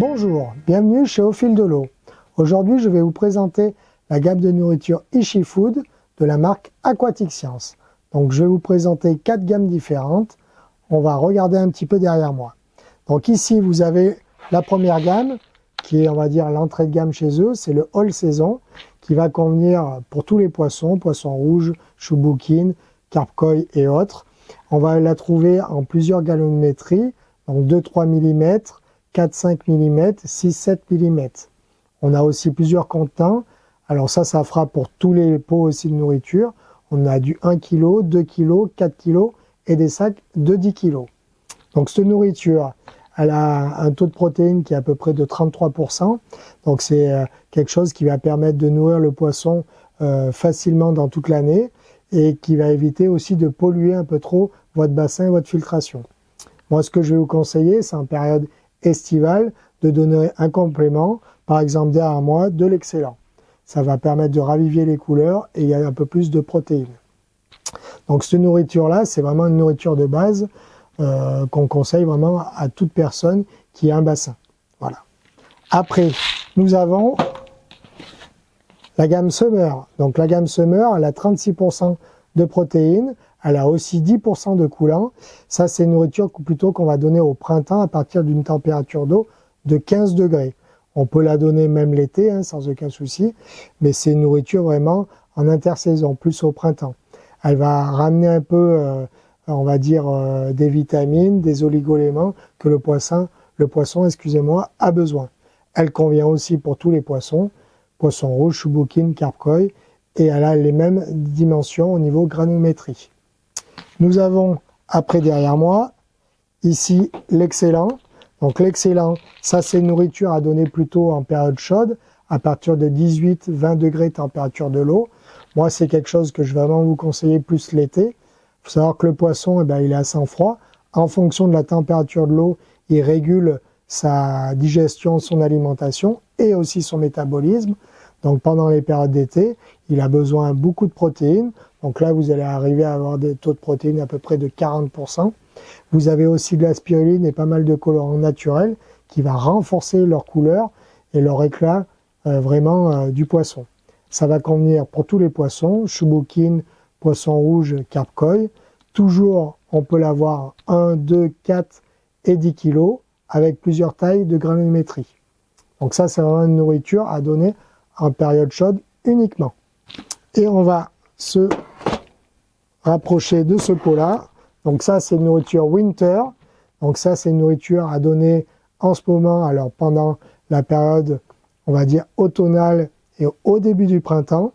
Bonjour, bienvenue chez Au Fil de l'Eau. Aujourd'hui, je vais vous présenter la gamme de nourriture Ishi Food de la marque Aquatic Science. Donc, je vais vous présenter 4 gammes différentes. On va regarder un petit peu derrière moi. Donc ici, vous avez la première gamme, qui est, on va dire, l'entrée de gamme chez eux. C'est le All Saison, qui va convenir pour tous les poissons, poissons rouges, chouboukines, carp koi et autres. On va la trouver en plusieurs gallonmétries, donc 2-3 mm, 4-5 mm, 6-7 mm. On a aussi plusieurs contenants. Alors ça fera pour tous les pots aussi de nourriture. On a du 1 kg, 2 kg, 4 kg et des sacs de 10 kg. Donc cette nourriture, elle a un taux de protéines qui est à peu près de 33%. Donc c'est quelque chose qui va permettre de nourrir le poisson facilement dans toute l'année et qui va éviter aussi de polluer un peu trop votre bassin et votre filtration. Moi, ce que je vais vous conseiller, c'est en période estivale de donner un complément, par exemple derrière moi, de l'excellent. Ça va permettre de raviver les couleurs et il y a un peu plus de protéines. Donc cette nourriture-là, c'est vraiment une nourriture de base qu'on conseille vraiment à toute personne qui a un bassin. Voilà. Après, nous avons la gamme Summer. Donc la gamme Summer, elle a 36% de protéines. Elle a aussi 10% de coulant. Ça, c'est une nourriture plutôt qu'on va donner au printemps à partir d'une température d'eau de 15 degrés. On peut la donner même l'été, hein, sans aucun souci, mais c'est une nourriture vraiment en intersaison, plus au printemps. Elle va ramener un peu, on va dire, des vitamines, des oligo-éléments que le poisson, excusez-moi, a besoin. Elle convient aussi pour tous les poissons, poissons rouges, chouboukines, carp koi, et elle a les mêmes dimensions au niveau granulométrie. Nous avons, après derrière moi, ici l'excellent. Donc l'excellent, ça c'est une nourriture à donner plutôt en période chaude, à partir de 18-20 degrés température de l'eau. Moi, c'est quelque chose que je vais vraiment vous conseiller plus l'été. Il faut savoir que le poisson, il est à sang froid. En fonction de la température de l'eau, il régule sa digestion, son alimentation et aussi son métabolisme. Donc pendant les périodes d'été, il a besoin beaucoup de protéines. Donc là, vous allez arriver à avoir des taux de protéines à peu près de 40%. Vous avez aussi de la spiruline et pas mal de colorants naturels qui va renforcer leur couleur et leur éclat du poisson. Ça va convenir pour tous les poissons, chouboukines, poissons rouges, carp koi. Toujours, on peut l'avoir 1, 2, 4 et 10 kg avec plusieurs tailles de granulométrie. Donc ça, c'est vraiment une nourriture à donner en période chaude uniquement. Et on va se rapprocher de ce pot-là. Donc ça, c'est une nourriture winter. Donc ça, c'est une nourriture à donner en ce moment, alors pendant la période, on va dire, automnale et au début du printemps.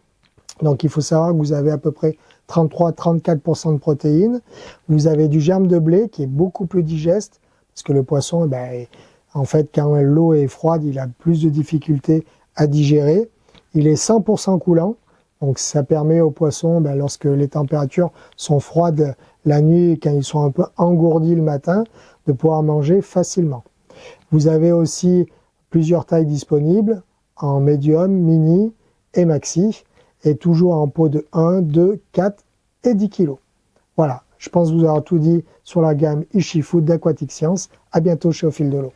Donc il faut savoir que vous avez à peu près 33-34% de protéines. Vous avez du germe de blé qui est beaucoup plus digeste, parce que le poisson, en fait, quand l'eau est froide, il a plus de difficultés à digérer. Il est 100% coulant. Donc ça permet aux poissons, lorsque les températures sont froides la nuit et quand ils sont un peu engourdis le matin, de pouvoir manger facilement. Vous avez aussi plusieurs tailles disponibles en médium, mini et maxi, et toujours en pot de 1, 2, 4 et 10 kg. Voilà, je pense vous avoir tout dit sur la gamme Ishi Food d'Aquatic Science. À bientôt chez Au Fil de l'Eau.